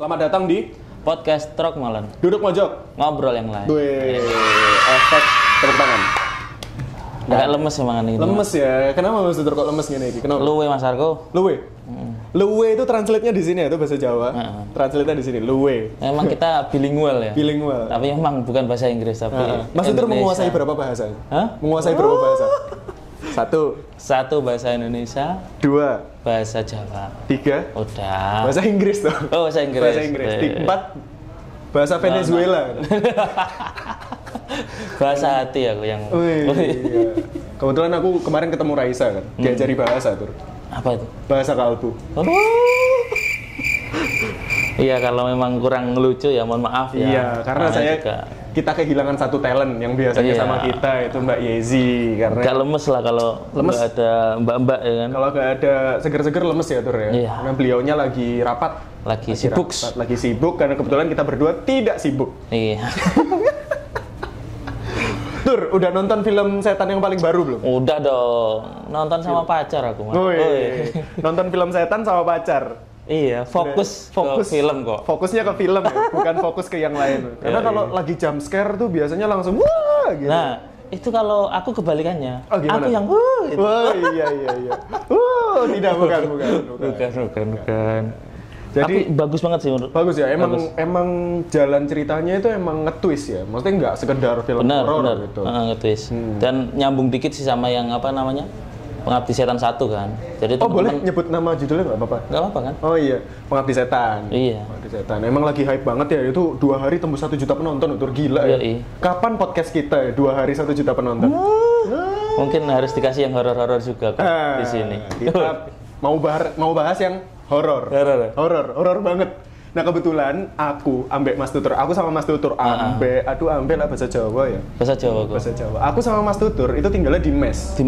Selamat datang di podcast Trok Molen. Duduk Mojok. Ngobrol yang lain. Wih, efek tepuk tangan. Agak lemes emang ini. Lemes ya. Kenapa Mas Tutur kok lemes gini? Kenapa? Luwe Mas Arko. Luwe. Luwe itu translate-nya di sini ya, itu bahasa Jawa. Translate-nya di sini, luwe. Emang kita bilingual ya. Bilingual. Tapi emang bukan bahasa Inggris tapi. Mas Tutur menguasai berapa bahasa? Menguasai berapa bahasa? Satu bahasa Indonesia. 2 bahasa Jawa. 3 Udah. bahasa Inggris tuh. Oh, bahasa Inggris. Bahasa Inggris. 4 bahasa Venezuela. Bahasa hati aku yang. Wih, iya. Kebetulan aku kemarin ketemu Raisa kan, diajari bahasa tuh. Apa itu? Bahasa kalbu. Iya, kalau memang kurang lucu ya mohon maaf ya. Iya, karena kita kehilangan satu talent yang biasanya sama kita itu Mbak Yezi karena gak lemes lah kalau nggak ada mbak-mbak ya kan. Kalau nggak ada seger-seger lemes ya Tur ya. Iya. Karena beliaunya lagi rapat. Lagi sibuk. Lagi sibuk karena kebetulan kita berdua tidak sibuk. Iya. Tur, udah nonton film setan yang paling baru belum? Udah dong. Nonton sama pacar aku, Mas. Nonton film setan sama pacar. Iya, fokus ke film kok. Fokusnya ke film ya, bukan fokus ke yang lain. Karena kalau lagi jump scare tuh biasanya langsung wah gitu. Nah, itu kalau aku kebalikannya. Oh, gimana? Aku yang gitu. Wah, iya. Tidak, bukan. Jadi tapi bagus banget sih menurut. Bagus ya, emang jalan ceritanya itu emang nge-twist ya. Maksudnya nggak sekedar film horor gitu. Nge-twist. Dan nyambung dikit sih sama yang apa namanya? Pengabdi Setan 1 kan. Jadi boleh nyebut nama judulnya nggak apa-apa? Nggak apa-apa kan? Oh iya, Pengabdi Setan. Iya. Pengabdi Setan. Emang lagi hype banget ya. Itu 2 hari tembus 1 juta penonton, itu gila ya. Iya. Kapan podcast kita ya 2 hari 1 juta penonton? Mungkin harus dikasih yang horor-horor juga kok di sini. Kita mau bahas yang horor banget. Nah kebetulan aku sama Mas Tutur lah bahasa Jawa ya. Bahasa Jawa kok. Bahasa Jawa. Aku sama Mas Tutur itu tinggalnya di mes. Di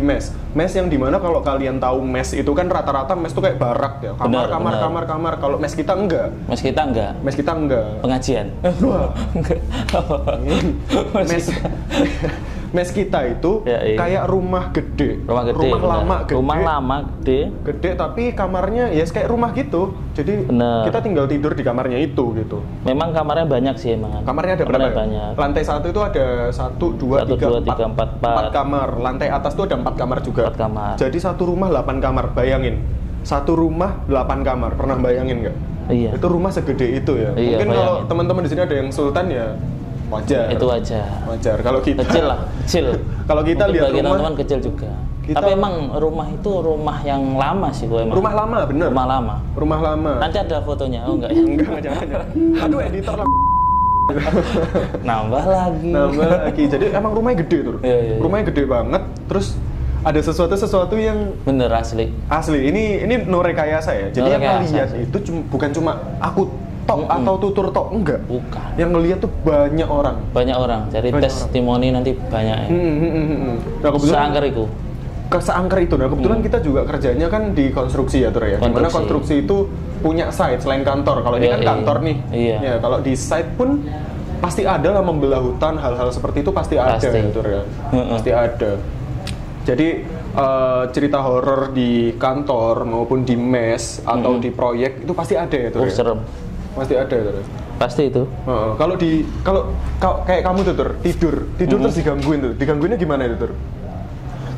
mes yang dimana kalau kalian tahu mes itu kan rata-rata mes itu kayak barak ya. Kamar. Kalau mes kita enggak. Mes kita enggak. Pengajian. Mes kita itu kayak rumah gede. Rumah lama gede. Gede tapi kamarnya ya kayak rumah gitu. Jadi kita tinggal tidur di kamarnya itu gitu. Memang kamarnya banyak sih emang. Kamarnya ada berapa? Banyak. Lantai 1 itu ada 1, 2, 3, 4 kamar. Lantai atas tuh ada 4 kamar juga. 4 kamar. Jadi satu rumah 8 kamar. Bayangin. Satu rumah 8 kamar. Pernah bayangin nggak? Iya. Itu rumah segede itu ya. Iya, mungkin kalau teman-teman di sini ada yang sultan ya wajar. Itu wajar. Kalau kita kecil. Kalau kita lihat bagi rumah teman-teman kecil juga. Tapi emang rumah itu rumah yang lama sih gue emang. Rumah lama bener. Rumah lama. Nanti ada fotonya, oh enggak ya? Enggak jangan. Aduh editor lah. Nambah lagi. Jadi emang rumahnya gede tuh. Iya. Rumahnya gede banget. Terus ada sesuatu yang bener asli. Ini no rekayasa ya. Jadi yang ngelihat itu bukan cuma aku tok atau Tutur tok, enggak. Bukan. Yang ngelihat tuh banyak orang. Jadi testimoni nanti banyak ya. Nah, Seangker itu. Nah, kebetulan kita juga kerjanya kan di konstruksi ya, Tur ya. Dimana konstruksi itu punya site selain kantor. Kalau ini kan kantor nih. Iya. Ya, kalau di site pun pasti ada lah membelah hutan, hal-hal seperti itu pasti ada ya, Tur ya. Pasti ada. Jadi cerita horor di kantor maupun di mes atau di proyek itu pasti ada ya, Tur ya. Serem. Pasti ada ya, Tur ya. Pasti itu. Kalau kayak kamu tuh, Tur, tidur terus digangguin tuh. Digangguinnya gimana itu, Tur?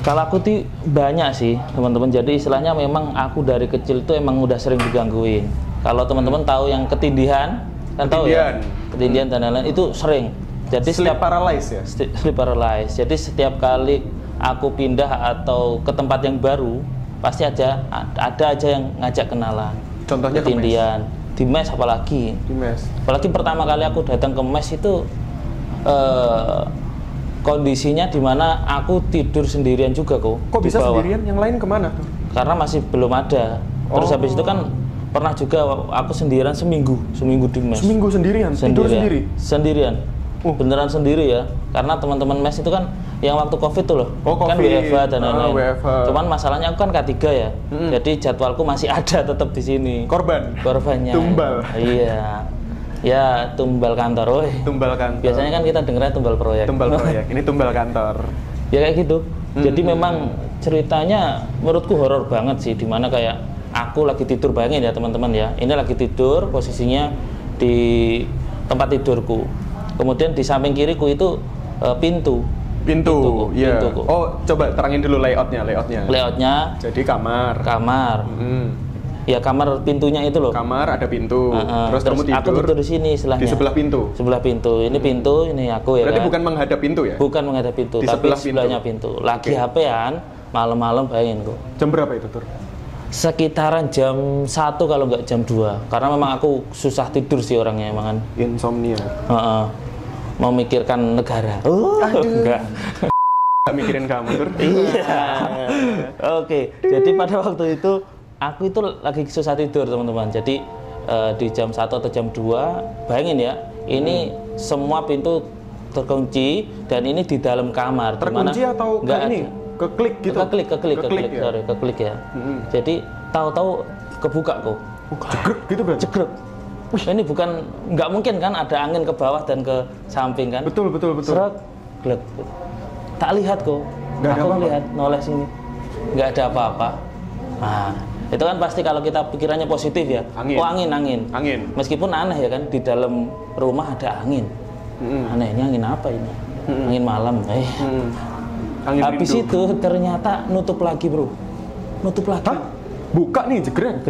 Kalau aku tuh banyak sih teman-teman. Jadi istilahnya memang aku dari kecil tuh emang udah sering digangguin. Kalau teman-teman tahu yang ketindihan, kan tahu ya? Ketindihan dan lain-lain itu sering. Jadi sleep paralysis ya? Sleep paralysis. Jadi setiap kali aku pindah atau ke tempat yang baru, pasti ada aja yang ngajak kenalan. Contohnya ketindihan. Di mes apalagi. Apalagi pertama kali aku datang ke mes itu kondisinya di mana aku tidur sendirian juga kok. Kok bisa sendirian? Yang lain kemana tuh? Karena masih belum ada. Terus habis itu kan pernah juga aku sendirian seminggu di mes. Seminggu sendirian? Tidur sendiri? Sendirian. Beneran sendiri ya. Karena teman-teman mes itu kan yang waktu COVID tuh loh. Kan WFH dan lain-lain. Cuman masalahnya aku kan K3 ya. Jadi jadwalku masih ada tetap di sini. Korbannya. Tumbal. Iya. Ya, tumbal kantor, Tumbal kantor. Biasanya kan kita dengarnya tumbal proyek. Ini tumbal kantor. Ya kayak gitu. Jadi memang ceritanya menurutku horor banget sih, dimana kayak aku lagi tidur, bayangin ya teman-teman ya, ini lagi tidur, posisinya di tempat tidurku, kemudian di samping kiriku itu pintu, iya. Oh, coba terangin dulu layoutnya. Jadi kamar. Ya kamar pintunya itu loh. Kamar ada pintu. Terus kamu tidur. Aku tidur di sini Di sebelah pintu. Ini pintu, ini aku ya. Berarti kan? bukan menghadap pintu ya? Bukan menghadap pintu, di tapi sebelahnya pintu. Lagi HP-an, malam-malam bayangin kok. Jam berapa itu, Tur? Sekitaran jam 1 kalau nggak jam 2. Karena memang aku susah tidur sih orangnya emang kan. Insomnia. Memikirkan negara. Enggak. Gak mikirin kamu, Tur. Iya. Oke, jadi pada waktu itu aku itu lagi susah tidur teman-teman. Jadi di jam 1 atau jam 2, bayangin ya, ini semua pintu terkunci dan ini di dalam kamar. Terkunci atau enggak ini? Keklik gitu? Keklik ya. Jadi tahu-tahu kebuka kok. Cegrek gitu berarti? Cegrek. Ini bukan, nggak mungkin kan ada angin ke bawah dan ke samping kan? Betul. Seret, glek. Tak lihat kok. Aku lihat noleh sini, nggak ada apa-apa. Nah, itu kan pasti kalau kita pikirannya positif ya. Angin. Meskipun aneh ya kan, di dalam rumah ada angin. Aneh, ini angin apa ini? Angin malam. Angin habis rindu. Itu ternyata nutup lagi, bro. Nutup lagi. Hah? Buka nih, jegrek.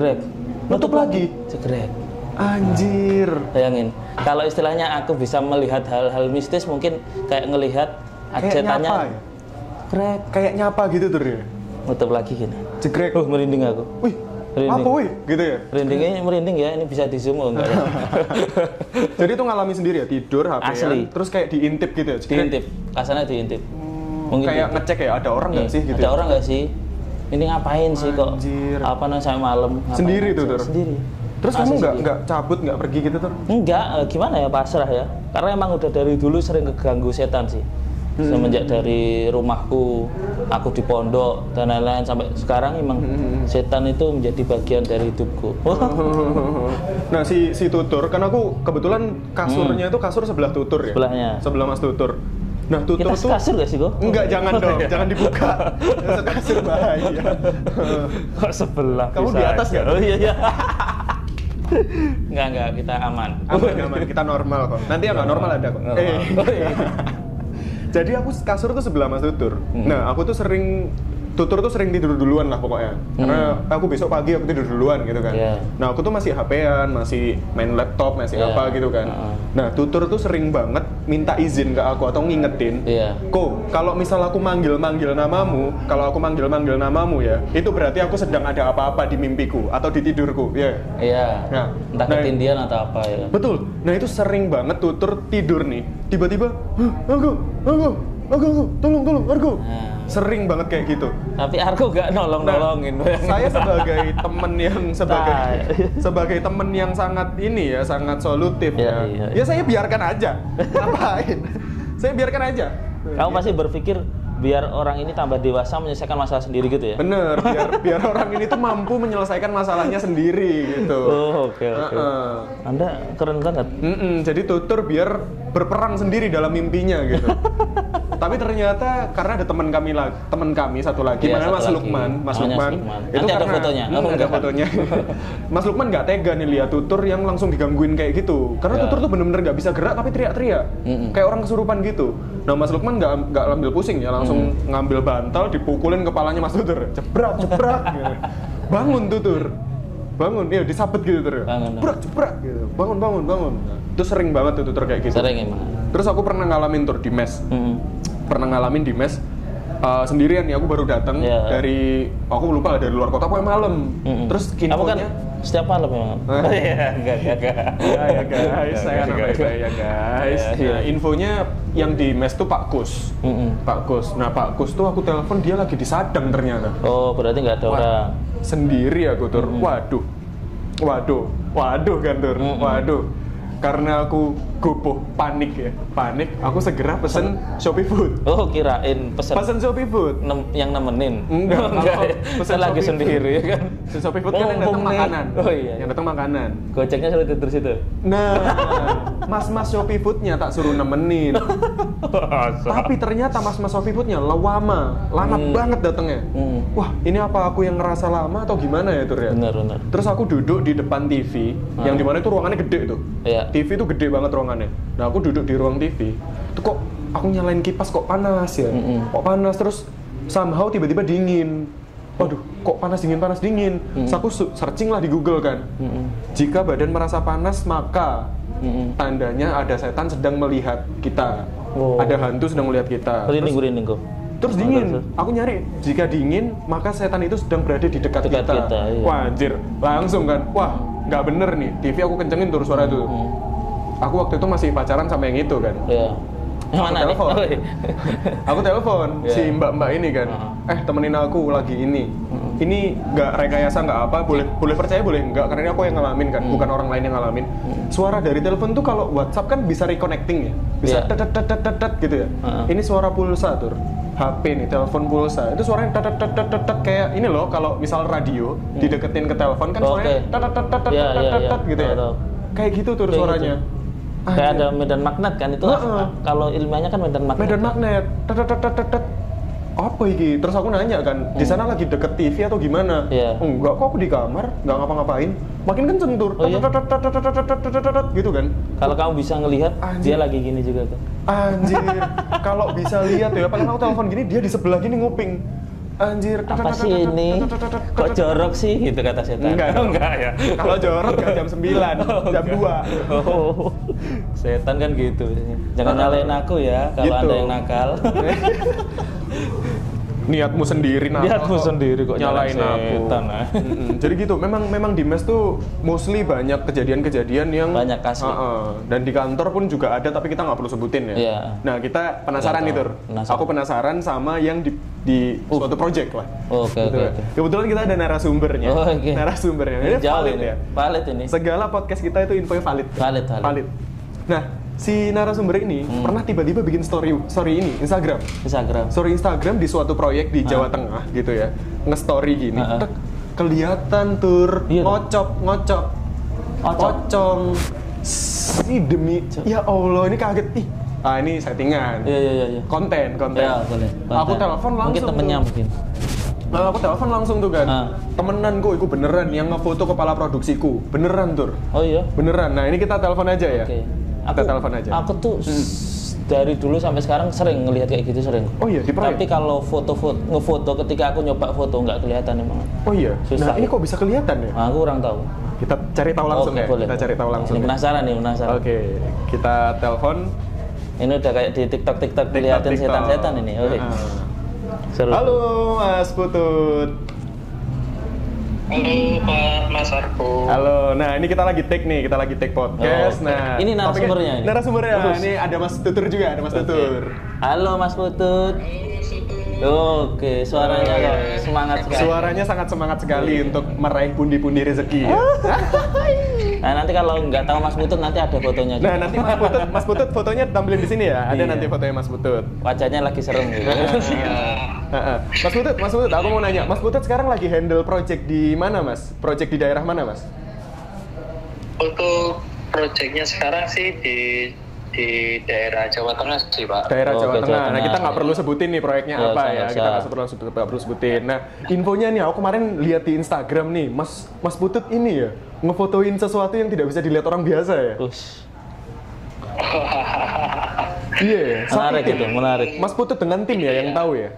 Nutup lagi. Jegrek. Anjir. Bayangin. Kalau istilahnya aku bisa melihat hal-hal mistis, mungkin kayak ngelihat ajetannya. Krek. Kayak nyapa gitu tuh ya. Nutup lagi gini. Jegrek. Merinding aku. Wih. Apa wih? Gitu ya? Merinding ya, ini bisa di zoom enggak ya? Jadi itu ngalami sendiri ya, tidur HP-an, terus kayak diintip gitu ya? Diintip, kasarnya diintip. Mungkin kayak diintip. Ngecek ya, ada orang nggak sih gitu? Ada orang nggak sih? Ini ngapain sih kok? Apa namanya sampai malam? Sendiri tuh, Tur? Sendiri. Terus kamu nggak cabut, nggak pergi gitu, Tur? Enggak, gimana ya, pasrah ya. Karena emang udah dari dulu sering keganggu setan sih. Semenjak dari rumahku, aku di pondok dan lain-lain sampai sekarang emang setan itu menjadi bagian dari hidupku. Nah si Tutur, kan aku kebetulan kasurnya itu kasur sebelah Tutur ya. Sebelah Mas Tutur. Nah Tutur kita kasur gak sih kok? Enggak, jangan dong, jangan dibuka. Kasur bahaya. Kok sebelah? Kamu di atas nggak? Oh iya. Enggak, kita aman. Aman, kita normal kok. Nanti yang nggak normal ada kok. Jadi aku kasur tuh sebelah Mas Tutur. Nah, aku tuh Tutur tuh sering tidur duluan lah pokoknya. Karena aku besok pagi aku tidur duluan gitu kan. Nah, aku tuh masih HP-an, masih main laptop, masih apa gitu kan. Nah, Tutur tuh sering banget minta izin ke aku atau ngingetin. Kok, kalau misal aku manggil-manggil namamu, ya, itu berarti aku sedang ada apa-apa di mimpiku atau di tidurku, ya. Nah, entah ketindihan atau apa ya. Betul. Nah, itu sering banget Tutur tidur nih. Tiba-tiba, Argo, tolong, Argo. Sering banget kayak gitu. Tapi Argo gak nolongin. Saya sebagai temen yang sangat sangat solutif ya. Ya saya biarkan aja. Ngapain? Saya biarkan aja. Kamu pasti berpikir biar orang ini tambah dewasa menyelesaikan masalah sendiri gitu ya? Bener, biar orang ini tuh mampu menyelesaikan masalahnya sendiri gitu. Oke. Anda keren banget. Jadi Tutur biar berperang sendiri dalam mimpinya gitu. Tapi ternyata karena ada teman kami satu lagi, Mas Lukman. Itu nanti ada fotonya. Ada fotonya. Mas Lukman nggak tega nih lihat Tutur yang langsung digangguin kayak gitu. Karena Tutur tuh bener-bener nggak bisa gerak tapi teriak-teriak, kayak orang kesurupan gitu. Nah Mas Lukman nggak ambil pusing ya, langsung ngambil bantal, dipukulin kepalanya Mas Tutur, jebrak. Gitu. Bangun Tutur, bangun, ya disabet gitu Tutur. Jebrak gitu. Bangun. Itu sering banget Tutur kayak gitu. Sering emang. Terus aku pernah ngalamin Tur di mes. Sendirian nih, aku baru datang dari, aku lupa dari luar kota, pokoknya malam. Terus infonya kamu kan setiap malam memang. Enggak. Ya guys, saya anak baik ya guys. Nah, infonya yang di mes tuh Pak Kus. Pak Kus. Nah Pak Kus tuh aku telepon, dia lagi di Sadang ternyata. Oh berarti nggak ada orang. Sendiri aku Tur. Waduh kan Tur. Waduh. karena aku gopoh, panik, aku segera pesen Shopee Food. Oh, kirain pesen Shopee Food. Yang nemenin. Enggak. Pesen lagi sendiri ya kan. Pesen Shopee Food kan yang datang makanan. Oh iya. Yang datang makanan. Gojeknya selalu terus itu. Nah, mas Shopee Foodnya tak suruh nemenin. Tapi ternyata mas Shopee Foodnya lama banget datangnya. Wah, ini apa aku yang ngerasa lama atau gimana ya Tur ya? Benar. Terus aku duduk di depan TV, yang dimana itu ruangannya gede tuh. Iya. TV itu gede banget ruangannya. Nah, aku duduk di ruang TV. Tuh kok aku nyalain kipas kok panas ya? Kok panas terus somehow tiba-tiba dingin. Waduh, kok panas dingin. Terus aku searching lah di Google kan. Jika badan merasa panas maka tandanya ada setan sedang melihat kita. Ada hantu sedang melihat kita. Rinding kok. Terus dingin, aku nyari jika dingin maka setan itu sedang berada di dekat kita. Iya. Wah anjir, langsung kan, wah nggak bener nih, TV aku kencengin terus suara itu. Aku waktu itu masih pacaran sama yang itu kan. Iya. Yang mana nih? Aku telepon si mbak-mbak ini kan, temenin aku lagi ini. Ini nggak rekayasa nggak apa, boleh percaya boleh nggak, karena ini aku yang ngalamin kan, bukan orang lain yang ngalamin. Suara dari telepon tuh kalau WhatsApp kan bisa reconnecting ya, bisa tet gitu ya. Ini suara pulsa tuh. HP nih, telepon pulsa, itu suaranya tet kayak ini loh, kalau misal radio dideketin ke telepon kan suaranya tet gitu ya. Kayak gitu tuh suaranya. Kayak ada medan magnet kan itu. Kalau ilmiahnya kan medan magnet. Medan magnet. Apa iki? Terus aku nanya kan, di sana lagi deket TV atau gimana? Enggak, kok aku di kamar, nggak ngapa-ngapain. Makin kenceng tur, gitu kan. Kalau kamu bisa ngelihat, dia lagi gini juga tuh. Anjir, kalau bisa lihat ya, paling aku telepon gini, dia di sebelah gini nguping. Anjir, apa sih ini? Kok jorok sih? Gitu kata setan. Enggak ya. Kalau jorok ya jam 9, jam 2. Oh, setan kan gitu. Jangan nyalain aku ya, kalau Anda yang nakal. Niatmu sendiri kok nyalain aku. Jadi gitu, memang di mes tuh mostly banyak kejadian-kejadian yang banyak kasih. Dan di kantor pun juga ada, tapi kita nggak perlu sebutin ya. Yeah. Nah, kita penasaran nih Tur. Aku penasaran sama yang di suatu project lah. Oke. Kebetulan kita ada narasumbernya. Narasumbernya. Ini valid ya. Valid ini. Segala podcast kita itu infonya valid. Valid. Nah, si narasumber ini pernah tiba-tiba bikin story ini Instagram. Story Instagram di suatu proyek di Jawa Tengah gitu ya. Nge-story gini. Kelihatan Tur, ngocong. Si demi ya Allah, ini kaget ih. Ini settingan. Iya. Konten. Ya, aku telepon langsung. Mungkin temennya mungkin. Nah, aku telepon langsung tuh kan. Temenanku, itu beneran yang ngefoto kepala produksiku. Beneran Tur. Oh iya? Beneran. Nah, ini kita telepon aja ya. Kita telepon aja. Aku tuh dari dulu sampai sekarang sering ngelihat kayak gitu sering. Oh iya, di proyek. Tapi kalau ngefoto ketika aku nyoba foto nggak kelihatan emang. Oh iya. Susah. Nah, ini kok bisa kelihatan ya? Nah, aku kurang tahu. Kita cari tahu langsung ya. Boleh. Kita cari tahu langsung. Ini penasaran. Oke, kita telepon. Ini udah kayak di TikTok kelihatan setan-setan ini. Oke. Seru. Halo Mas Putut. Halo Pak Mas Arko. Halo, nah ini kita lagi take podcast. Nah, ini narasumbernya ini. Ini ada Mas Tutur juga, Tutur. Halo Mas Putut. Oke, suaranya kok semangat sekali. Suaranya sangat semangat sekali untuk meraih pundi-pundi rezeki. Ya. Nah, nanti kalau nggak tahu Mas Putut nanti ada fotonya juga. Nah, nanti Mas Putut fotonya tampilin di sini ya. Ada nanti fotonya Mas Putut. Wajahnya lagi serem gitu. Mas Putut, aku mau nanya. Mas Putut sekarang lagi handle project di mana, Mas? Project di daerah mana, Mas? Untuk projectnya sekarang sih di daerah Jawa Tengah sih Pak. Daerah Jawa Tengah. Nah, kita nggak perlu sebutin nih proyeknya apa ya. Kita nggak perlu sebutin. Nah, infonya nih aku kemarin lihat di Instagram nih, Mas Putut ini ya ngefotoin sesuatu yang tidak bisa dilihat orang biasa ya. Iya. Menarik. Mas Putut dengan tim ya yang tahu ya.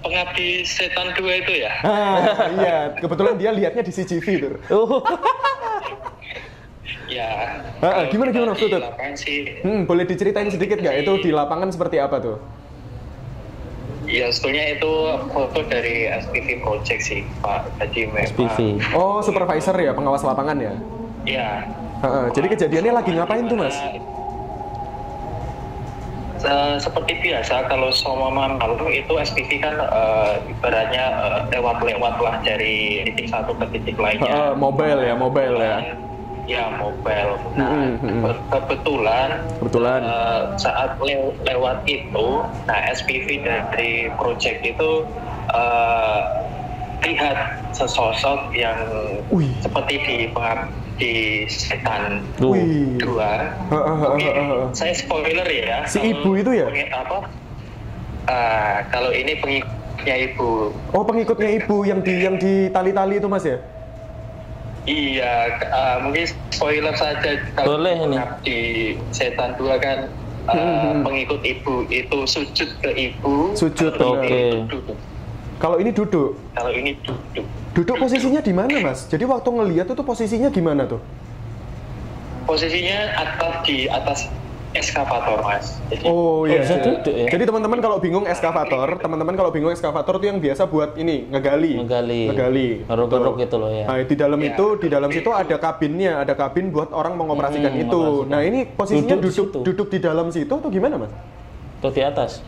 Pengabdi Setan 2 itu ya. Iya. Kebetulan dia lihatnya di CCTV tuh. Ya. Gimana Mas Putut? Boleh diceritain sedikit nggak itu di lapangan seperti apa tuh? Ya sebetulnya itu foto dari SPV Project sih Pak. Jadi SPV. Oh, supervisor ya, pengawas lapangan ya? Iya. Jadi kejadiannya lagi ngapain tuh Mas? Seperti biasa kalau seumpama malam itu SPV kan ibaratnya lewat lah dari titik satu ke titik lainnya. Mobile ya. ya mobile. Nah, kebetulan saat lewat itu, nah SPV dari project itu lihat sesosok yang seperti di Setan 2. Saya spoiler ya. Si ibu itu ya? Kalau ini pengikutnya ibu. Oh, pengikutnya ibu yang di tali-tali itu Mas ya? Iya, mungkin spoiler saja. Kalau boleh ini. Di Setan 2 kan pengikut ibu itu sujud ke ibu. Sujud, oke. Kalau ini duduk. Kalau ini duduk. Duduk posisinya di mana, Mas? Jadi waktu ngelihat itu posisinya gimana tuh? Posisinya di atas eskavator, Mas. Jadi, duduk ya. Jadi teman-teman kalau bingung eskavator itu yang biasa buat ini ngegali. Ngeruk-ngeruk gitu loh ya. Nah, di dalam situ ada kabin buat orang mengoperasikan itu. Nah, ini posisinya duduk di dalam situ atau gimana, Mas? Atau di atas?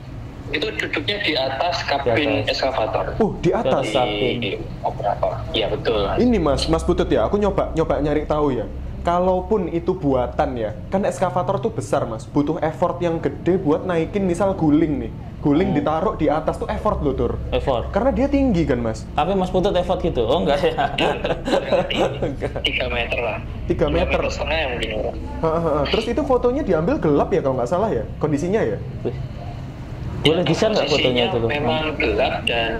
Itu duduknya di atas kabin eskavator. Di atas kabin operator. Iya betul. Ini Mas Putut ya, aku nyoba nyari tahu ya. Kalaupun itu buatan ya, kan eskavator tuh besar Mas, butuh effort yang gede buat naikin misal guling nih. Guling ditaruh di atas tuh effort loh Tur. Effort. Karena dia tinggi kan Mas. Tapi Mas Putut effort gitu? Oh enggak ya? 3 meter lah. 3 meter. Setengah yang mungkin. Terus itu fotonya diambil gelap ya kalau nggak salah ya, kondisinya ya? Boleh di-share nggak fotonya itu? Memang gelap dan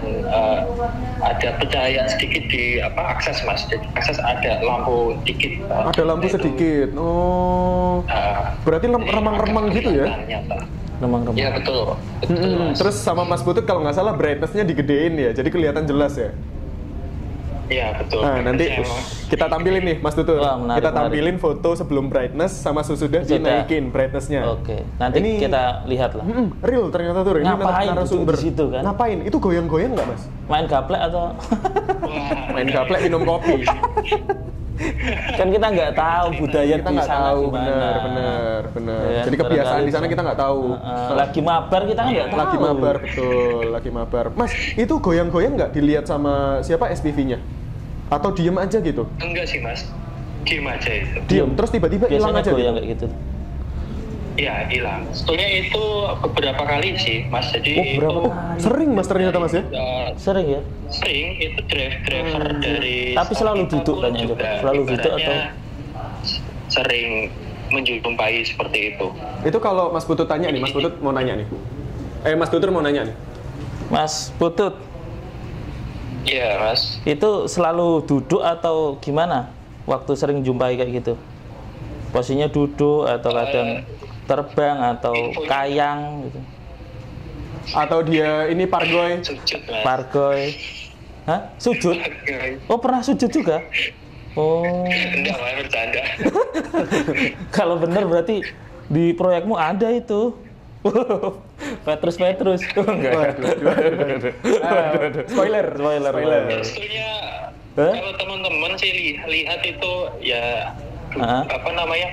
ada pencahayaan sedikit di akses Mas. Jadi akses ada lampu sedikit. Ada lampu sedikit. Oh. Berarti remang-remang gitu ya? Remang-remang. Iya betul. Terus sama Mas Putut kalau nggak salah brightness-nya digedein ya, jadi kelihatan jelas ya? Iya betul. Nah nanti kita tampilin nih Mas Tutut. Kita tampilin foto sebelum brightness sama sesudah dinaikin brightness-nya. Oke. Nanti ini, kita lihat lah. Real ternyata tuh. Ini narasumber. Situ, kan? Ngapain? Itu goyang-goyang nggak Mas? Main gaplek atau? Main gaplek minum kopi. Kan kita nggak tahu budaya kita nggak tahu benar. Ya, jadi kebiasaan di sana kita nggak tahu. Lagi mabar kita kan nggak tahu. Lagi mabar. Mas, itu goyang-goyang nggak dilihat sama siapa SPV-nya? Atau diem aja gitu? Enggak sih Mas, diem aja itu. Diem, terus tiba-tiba hilang aja goyang kayak gitu? Iya, hilang. Sebetulnya itu beberapa kali sih Mas, jadi kali? Sering Mas ternyata Mas ya? Sering ya? Sering, itu driver dari... Tapi selalu duduk kan ya? Selalu duduk atau? Sering menjumpai seperti itu. Itu kalau Mas Putut tanya nih, Mas Putut mau nanya nih. Mas Tutur mau nanya nih. Mas Putut. Iya Mas. Itu selalu duduk atau gimana? Waktu sering jumpai kayak gitu? Posisinya duduk atau kadang terbang atau kayang gitu? Atau dia ini pargoy? Sujud Mas. Pargoy. Hah? Sujud? Oh pernah sujud juga? Oh. Enggak Mas, bercanda. Kalau bener berarti di proyekmu ada itu. Petrus. Enggak. Spoiler. Sebetulnya kalau teman-teman sih lihat itu ya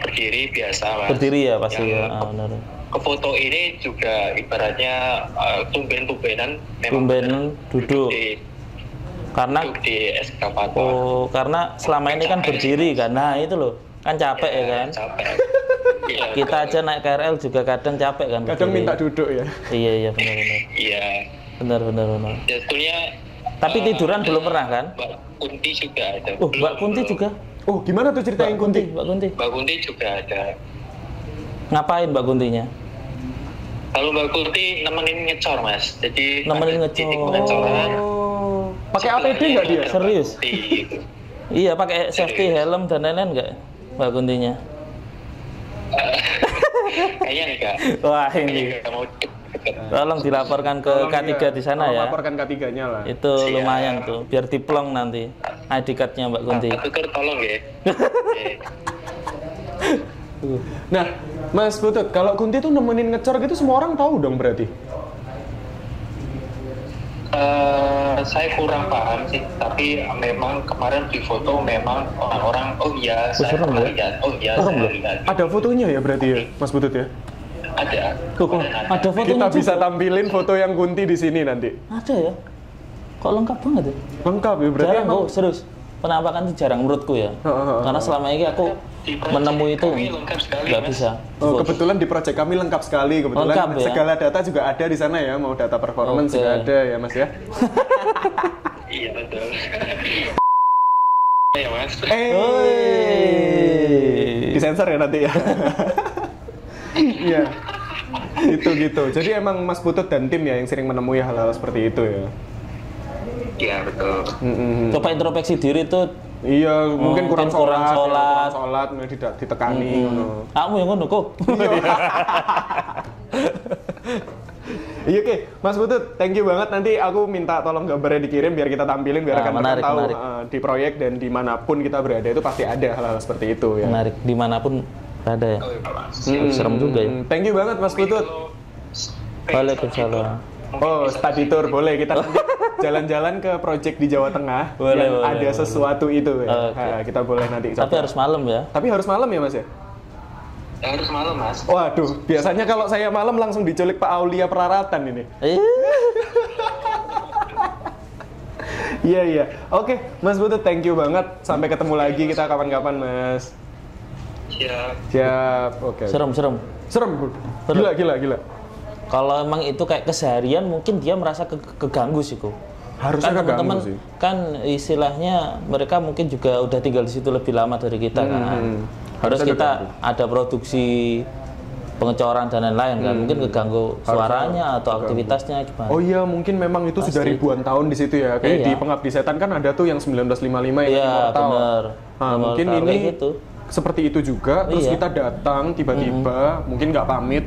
berdiri biasa Mas. Berdiri ya pasti ya. Benar. Ke foto ini juga ibaratnya tumben-tumbenan duduk. Karena di eskavator. Oh, karena selama ini kan berdiri kan. Nah, itu loh. Kan capek ya kan? Capek. Kita aja naik KRL juga kadang capek kan. Kadang minta duduk ya. Iya benar. Iya. Benar. Ya, sebetulnya tapi tiduran belum pernah kan? Mbak Kunti juga ada. Oh, Mbak Kunti juga. Oh, gimana tuh ceritain Kunti? Mbak Kunti juga ada. Ngapain Mbak Kuntinya? Kalau Mbak Kunti nemenin ngecor Mas. Jadi nemenin ngecor. Pakai APD nggak dia? Serius? Iya, pakai safety helm dan lain-lain nggak Mbak Kuntinya? Kayaknya enggak. Wah ini. Tolong dilaporkan ke K3 di sana ya. Laporkan K3-nya lah. Itu lumayan tuh, biar diplong nanti ID card-nya Mbak Kunti. Tuker tolong ya. Nah, Mas Putut, kalau Kunti tuh nemenin ngecor gitu semua orang tahu dong berarti? Saya kurang paham sih, tapi memang kemarin di foto memang orang-orang saya pernah lihat, saya lihat. Ada fotonya ya berarti ya, Mas Putut ya? Ada. Ada fotonya. Kita bisa tampilin foto yang Kunti di sini nanti. Ada ya? Kok lengkap banget ya? Lengkap ya berarti. Jarang, serius. Penampakan itu jarang menurutku ya. Karena selama ini aku menemui itu nggak bisa. Oh, kebetulan di project kami lengkap sekali. Kebetulan lengkap, ya? Segala data juga ada di sana ya. Mau data performance juga ada ya Mas ya. Iya betul. Ya Mas. Disensor ya nanti ya. Iya. Gitu. Jadi emang Mas Putut dan tim ya yang sering menemui hal-hal seperti itu ya. Iya betul. Coba introspeksi diri tuh. Iya, mungkin kurang sholat, tidak ditekani. Kamu yang ngono kok. Iya oke, Mas Putut, thank you banget. Nanti aku minta tolong gambarnya dikirim biar kita tampilin, biar rekan-rekan tahu di proyek dan dimanapun kita berada itu pasti ada hal-hal seperti itu ya. Menarik, dimanapun berada ya. Serem juga ya. Thank you banget Mas Putut. Waalaikumsalam. Oh, study tour boleh kita nanti jalan-jalan ke project di Jawa Tengah boleh, yang ada sesuatu itu ya. Okay. Nah, kita boleh nanti coba. Tapi harus malam ya. Tapi harus malam ya Mas ya? Harus malam Mas. Waduh, biasanya kalau saya malam langsung diculik Pak Aulia Praratan ini. Iya. Oke, Mas Putut, thank you banget. Sampai ketemu lagi kita kapan-kapan Mas. Siap. Oke. Serem. Gila. Kalau emang itu kayak keseharian mungkin dia merasa keganggu sih kok. Harusnya kan teman-teman kan istilahnya mereka mungkin juga udah tinggal di situ lebih lama dari kita kan. Harus kita ada produksi pengecoran dan lain-lain kan. Mungkin keganggu suaranya atau aktivitasnya gimana. Oh iya, mungkin memang itu sudah ribuan tahun di situ ya. Kayak di Pengabdi Setan kan ada tuh yang 1955 yang immortal. Bener. Nah, mungkin ini gitu. Seperti itu juga, terus kita datang tiba-tiba, mungkin nggak pamit,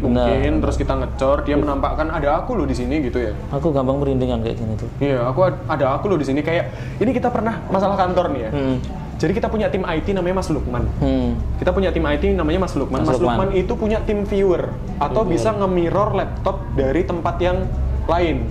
terus kita ngecor, dia menampakkan ada aku loh di sini gitu ya. Aku gampang merindingan kayak gini tuh. Iya, ada aku loh di sini kayak ini kita pernah masalah kantor nih ya. Jadi kita punya tim IT namanya Mas Lukman. Kita punya tim IT namanya Mas Lukman. Mas Lukman itu punya tim viewer atau bisa nge-mirror laptop dari tempat yang lain.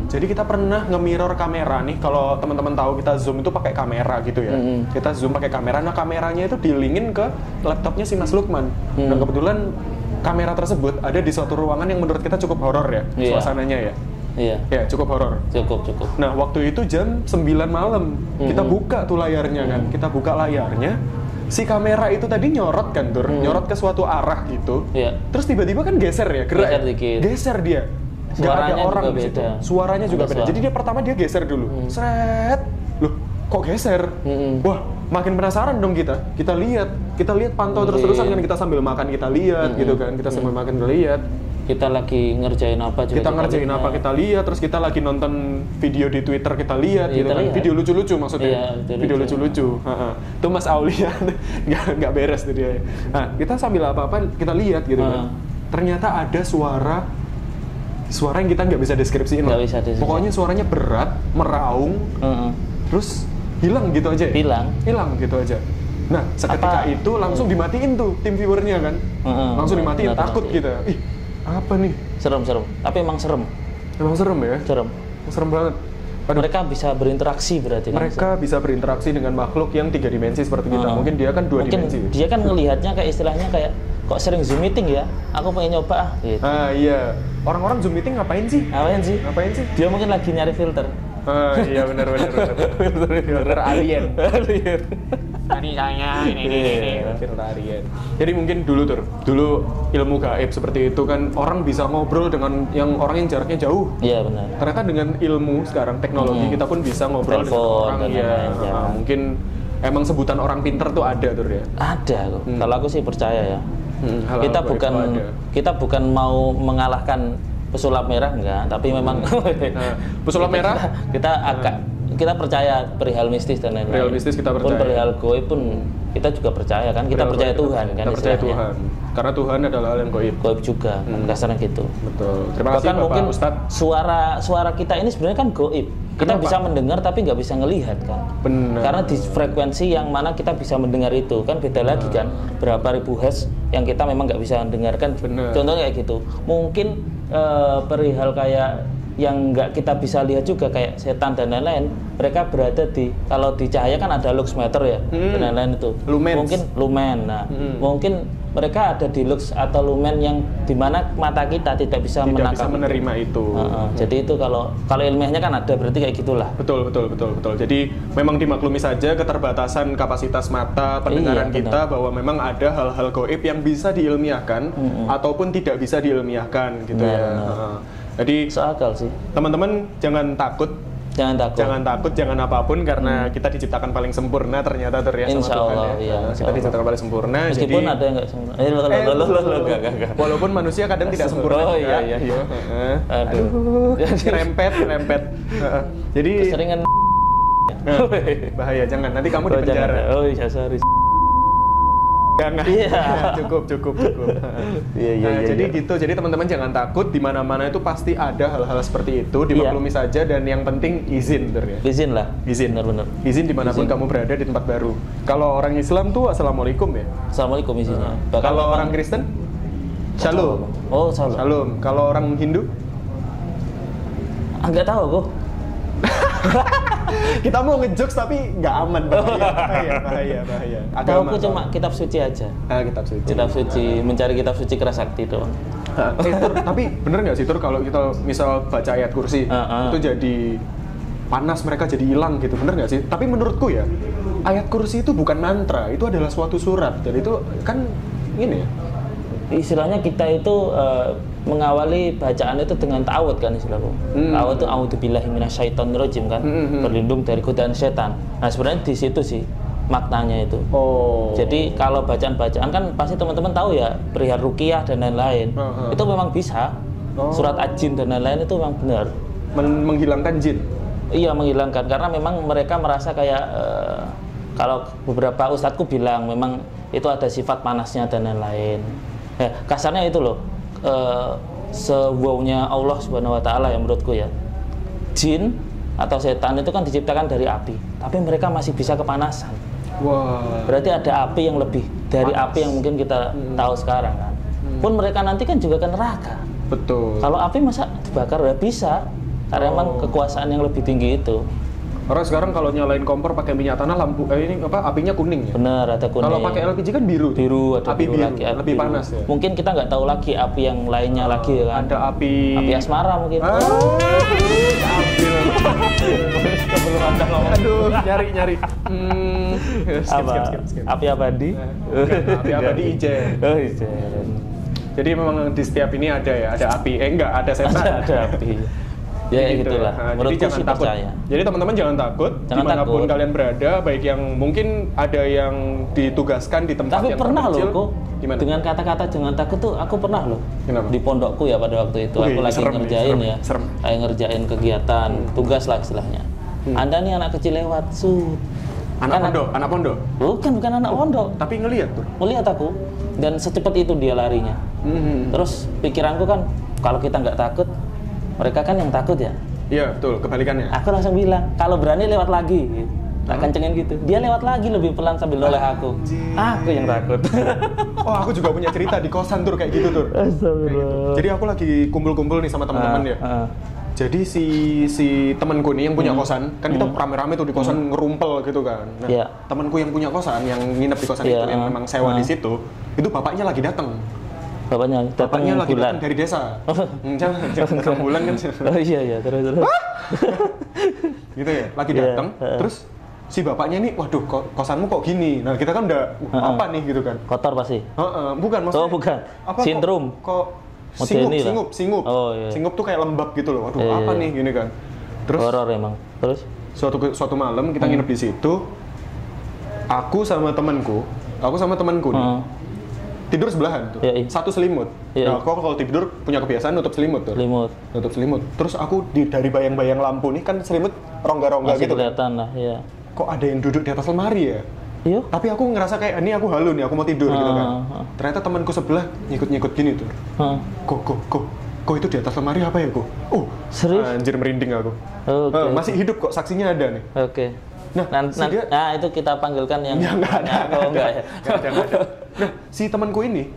Jadi kita pernah nge-mirror kamera nih. Kalau teman-teman tahu kita zoom itu pakai kamera gitu ya. Kita zoom pakai kamera. Nah kameranya itu dilingin ke laptopnya si Mas Lukman. Dan kebetulan kamera tersebut ada di suatu ruangan yang menurut kita cukup horor ya suasananya ya. Iya. Ya cukup horor. Cukup. Nah waktu itu jam 9 malam kita buka tuh layarnya kan. Kita buka layarnya. Si kamera itu tadi nyorot kan Tur, nyorot ke suatu arah gitu. Terus tiba-tiba kan geser ya, gerak. Geser dia. Gak ada orang di situ. Suaranya juga beda. Jadi dia pertama dia geser dulu. Seret. Loh, kok geser? Wah, makin penasaran dong kita. Kita lihat pantau terus-terusan kan, kita sambil makan kita lihat gitu kan. Kita sambil makan kita lihat. Kita lagi ngerjain apa juga. Kita lihat, terus kita lagi nonton video di Twitter kita lihat gitu kan. Video lucu-lucu maksudnya. Video lucu-lucu. Tuh Mas Aulia nggak beres tuh dia. Nah, kita sambil apa-apa kita lihat gitu kan. Ternyata ada suara yang kita nggak bisa deskripsiin. Pokoknya suaranya berat, meraung, terus hilang gitu aja. Hilang gitu aja. Nah, seketika itu langsung dimatiin tuh tim viewernya kan. Langsung dimatiin, takut gitu. Ih, apa nih? Serem. Tapi emang serem. Emang serem ya? Serem banget. Mereka bisa berinteraksi berarti. Mereka bisa berinteraksi dengan makhluk yang 3 dimensi seperti kita. Mungkin dia kan 2 dimensi. Dia kan ngelihatnya kayak istilahnya kayak kok sering Zoom meeting ya? Aku pengen nyoba gitu. Iya. Orang-orang Zoom meeting ngapain sih? Dia mungkin lagi nyari filter. Iya benar. Filter alien. Tadi saya ini. Filter alien. Jadi mungkin dulu ilmu gaib seperti itu kan orang bisa ngobrol dengan orang yang jaraknya jauh. Iya benar. Ternyata dengan ilmu sekarang teknologi kita pun bisa ngobrol dengan orang ya. Mungkin emang sebutan orang pinter tuh ada tuh ya. Ada kok. Kalau aku sih percaya ya. Kita bukan mau mengalahkan pesulap merah enggak, tapi memang pesulap merah kita percaya perihal mistis dan lain-lain. Perihal mistis kita percaya. Pun perihal goib pun kita juga percaya kan. Kita percaya Tuhan kan. Kita percaya Tuhan. Karena Tuhan adalah hal yang goib. Goib juga. Dasarnya gitu. Betul. Terima kasih Bapak mungkin Ustadz. suara kita ini sebenarnya kan goib. Kita bisa mendengar tapi nggak bisa ngelihat kan. Benar. Karena di frekuensi yang mana kita bisa mendengar itu kan beda lagi kan. Berapa ribu hertz yang kita memang nggak bisa mendengarkan. Contohnya kayak gitu. Mungkin perihal kayak yang nggak kita bisa lihat juga kayak setan dan lain-lain, mereka berada di, kalau di cahaya kan ada lux meter ya, dan lain-lain itu. Lumens. Mungkin lumen. Nah, mungkin mereka ada di lux atau lumen yang dimana mata kita tidak bisa menerima itu. Jadi itu kalau ilmiahnya kan ada, berarti kayak gitulah. Betul. Jadi memang dimaklumi saja keterbatasan kapasitas mata pendengaran kita, bahwa memang ada hal-hal gaib yang bisa diilmiahkan ataupun tidak bisa diilmiahkan gitu ya. Jadi seakal sih. Teman-teman jangan takut, jangan apapun, karena kita diciptakan paling sempurna ternyata Tur ya, Insya sama Tuhan Allah, ya. iya, Kita diciptakan paling sempurna. Meskipun jadi, ada yang nggak sempurna. Enggak. Walaupun manusia kadang tidak sempurna. Oh iya. Aduh. Rempet. Jadi keseringan. bahaya, jangan. Nanti kamu di penjara. Oh iya, sorry. Jangan. Cukup. Jadi gitu. Jadi teman-teman jangan takut, di mana-mana itu pasti ada hal-hal seperti itu, dimaklumi saja, dan yang penting izin Tur ya. Izin lah. Izin. Benar. Izin dimanapun kamu berada di tempat baru. Kalau orang Islam tuh assalamualaikum ya. Assalamualaikum izinnya. Kalau orang Kristen shalom. Oh, shalom. Kalau orang Hindu enggak tahu kok. Kita mau ngejokes tapi nggak aman, bahaya. Agama. Aku cuma kitab suci aja. Kitab suci, mencari kitab suci Kerasakti doang. Tur, tapi bener nggak sih Tur, kalau kita misal baca ayat kursi itu jadi panas, mereka jadi hilang gitu, bener nggak sih? Tapi menurutku ya, ayat kursi itu bukan mantra, itu adalah suatu surat, dan itu kan ini ya. Istilahnya kita itu mengawali bacaan itu dengan ta'awud kan istilahku. Ta'awud itu a'udzubillahi minasyaitonirrajim kan, berlindung dari godaan setan. Nah sebenarnya di situ sih maknanya itu. Jadi kalau bacaan-bacaan kan pasti teman-teman tahu ya, perihal ruqyah dan lain-lain. Itu memang bisa. Surat Ad-Jin dan lain-lain itu memang benar. Menghilangkan jin. Iya, menghilangkan, karena memang mereka merasa kayak kalau beberapa ustadzku bilang memang itu ada sifat panasnya dan lain-lain. Kasarnya itu loh, sewaunya Allah Subhanahu wa Ta'ala ya menurutku ya, jin atau setan itu kan diciptakan dari api, tapi mereka masih bisa kepanasan. Berarti ada api yang lebih dari panas. Api yang mungkin kita tahu sekarang kan. Pun mereka nanti kan juga ke neraka. Betul. Kalau api masa dibakar ya bisa, karena memang kekuasaan yang lebih tinggi itu. Orang sekarang kalau nyalain kompor pakai minyak tanah, apinya kuning ya? Bener, ada kuning. Kalau pakai LPG kan biru. Ada api biru biru, lagi, lebih biru. panas ya. Mungkin kita nggak tahu lagi api yang lainnya lagi kan. Ada api asmara mungkin. Sebelum Anda ngomong. Aduh, nyari. Skip. Api abadi. Api abadi Ijen. Oh, Ijen. Jadi memang di setiap ini ada ya, ada api. Enggak, ada setan. Ada api. Ya gitu gitulah. Jadi jangan takut. Percaya. Jadi teman-teman jangan takut, dimanapun kalian berada, baik yang mungkin ada yang ditugaskan di tempat yang pernah terpencil. Loh, kok dengan kata-kata jangan takut tuh aku pernah loh. Kenapa? Di pondokku ya pada waktu itu aku lagi ngerjain kayak ngerjain kegiatan tugas lah istilahnya. Anda nih anak kecil lewat, anak pondok? Bukan anak pondok. Tapi ngelihat tuh. Ngelihat aku, dan secepat itu dia larinya. Terus pikiranku kan, kalau kita nggak takut, mereka kan yang takut ya. Iya betul, kebalikannya. Aku langsung bilang, kalau berani lewat lagi. Tak kencengin gitu. Dia lewat lagi lebih pelan sambil noleh aku. Aku yang takut. Oh, aku juga punya cerita di kosan Tur kayak gitu Tur. Astagfirullah. Jadi aku lagi kumpul-kumpul nih sama teman-teman ya. Jadi si temanku nih yang punya kosan, kan kita rame-rame tuh di kosan ngerumpel gitu kan. Nah, temanku yang punya kosan, yang nginep di kosan itu, yang memang sewa di situ, itu bapaknya lagi datang. Bapaknya lagi datang dari desa. Jangan bulan kan. Oh iya, terus. Gitu ya, lagi datang, terus si bapaknya nih, waduh kosanmu kok gini. Nah kita kan udah apa nih gitu kan. Kotor pasti. Bukan maksudnya. Bukan. Apa, sindrom. Kok singup. Oh, iya. Singup tuh kayak lembab gitu loh. Waduh, apa nih gini kan. Terus horor emang. Terus suatu malam kita nginep di situ. Aku sama temanku nih. Tidur sebelahan tuh. Satu selimut. Nah, aku kalau tidur punya kebiasaan nutup selimut tuh. Nutup selimut. Terus aku dari bayang-bayang lampu nih kan selimut rongga-rongga gitu. Masih kelihatan lah, ya. Kok ada yang duduk di atas lemari ya? Iya. Tapi aku ngerasa kayak ini aku halu nih, aku mau tidur gitu kan. Ternyata temanku sebelah nyikut-nyikut gini tuh. Kok itu di atas lemari apa ya, kok? Serius? Anjir merinding aku. Masih hidup kok, saksinya ada nih. Oke. Nah, itu kita panggilkan yang enggak ada. Enggak ya. Enggak ada. Nah, si temanku ini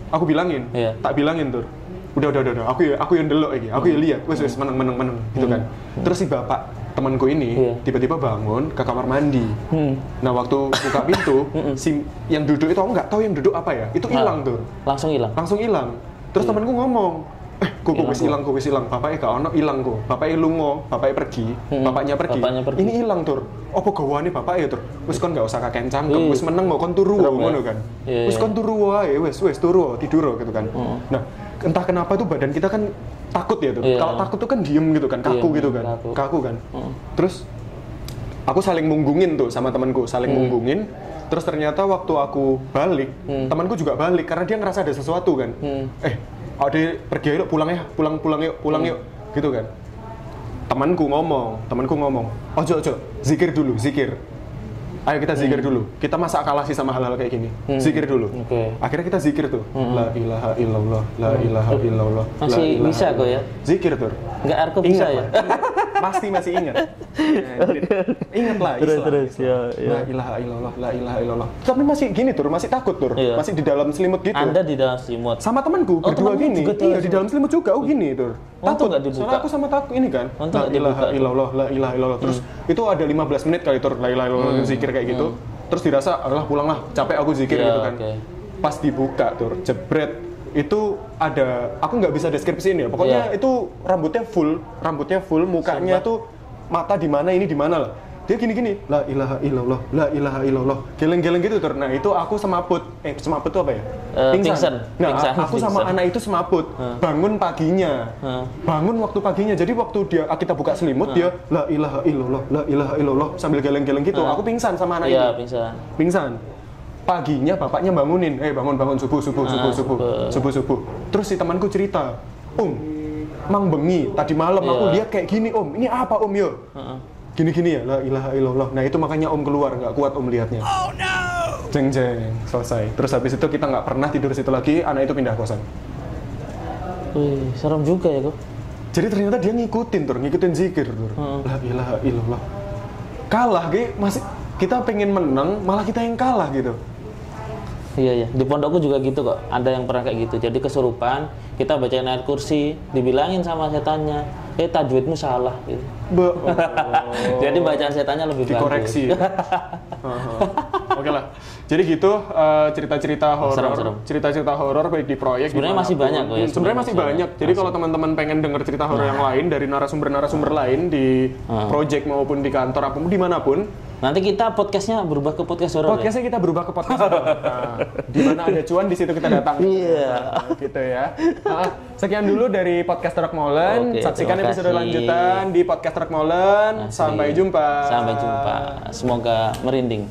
aku bilangin, tak bilangin Tur. udah, aku yang delok iki, aku yang lihat, wes meneng gitu kan. Terus si bapak temanku ini tiba-tiba bangun ke kamar mandi. Nah waktu buka pintu, si yang duduk itu aku nggak tahu yang duduk apa ya, itu hilang tuh. Langsung hilang. Terus temanku ngomong, kok wis hilang, bapaknya gak ono hilang kok, bapaknya lungo, bapaknya pergi, bapaknya pergi, ini hilang tur, apa gawane bapaknya tur, wis kon gak usah kakek cangkem, wis meneng mau kon turu ngono kan, wis kon turu wae, wis turu tidur gitu kan. Nah entah kenapa tuh badan kita kan takut ya tuh, kalau takut tuh kan diem gitu kan, kaku kan. Terus aku saling munggungin tuh sama temanku, munggungin. Terus ternyata waktu aku balik, temanku juga balik karena dia ngerasa ada sesuatu kan. Ade pergi yuk, pulang yuk, gitu kan. Temanku ngomong, ojo, zikir dulu. Ayo kita zikir dulu. Kita masa kalah sih sama hal-hal kayak gini. Zikir dulu. Akhirnya kita zikir tuh. La ilaha illallah, la ilaha illallah. Masih bisa kok ya? Zikir tuh. Enggak arko bisa ya? Pasti masih ingat. Ingat lah. Terus ya. La ilaha illallah, la ilaha illallah. Tapi masih gini tuh, masih takut tuh. Masih di dalam selimut gitu. Anda di dalam selimut. Sama temanku berdua gini. Iya, di dalam selimut juga gini tuh. Takut enggak dibuka? Soalnya aku sama takut ini kan. La ilaha illallah, la ilaha illallah. Terus itu ada 15 menit kali tuh la ilaha illallah zikir kayak gitu. Terus dirasa, alah pulanglah, capek aku zikir gitu kan. Pas dibuka tuh, jebret. Itu ada, aku nggak bisa deskripsiin ya. Pokoknya itu rambutnya full, mukanya tuh mata di mana ini di mana lah. Dia gini, la ilaha illallah, la ilaha illallah. Geleng-geleng gitu tuh. Nah, itu aku semaput. Semaput itu apa ya? Pingsan. Nah, aku sama anak itu semaput. Bangun paginya. Bangun waktu paginya. Jadi waktu kita buka selimut dia la ilaha illallah, la ilaha illallah sambil geleng-geleng gitu. Aku pingsan sama anak itu. Iya, Pingsan. Paginya bapaknya bangunin, bangun subuh. Terus si temanku cerita, Mang bengi tadi malam aku lihat kayak gini ini apa yo? Gini ya, la ilaha illallah. Nah itu makanya keluar, nggak kuat lihatnya. Oh no! Jeng, selesai. Terus habis itu kita nggak pernah tidur situ lagi, anak itu pindah kosan. Wih, serem juga ya kok. Jadi ternyata dia ngikutin zikir tur. La ilaha illallah. Kalah masih kita pengen menang, malah kita yang kalah gitu. Iya, di pondokku juga gitu kok. Ada yang pernah kayak gitu. Jadi kesurupan, kita bacain ayat kursi, dibilangin sama setannya, tajwidmu salah gitu. Jadi bacaan setannya lebih dikoreksi. Oke lah. Jadi gitu cerita-cerita horor baik di proyek. Sebenarnya masih banyak kok ya. Sebenarnya masih banyak. Jadi kalau teman-teman pengen dengar cerita horor yang lain dari narasumber lain di proyek maupun di kantor apapun dimanapun, nanti kita podcastnya berubah ke podcast horor. Podcastnya kita berubah ke podcast horor. Di mana ada cuan di situ kita datang. Iya. Gitu ya. Sekian dulu dari podcast Rock Molen. Saksikan episode lanjutan di podcast Rock Molen. Sampai jumpa. Semoga merinding.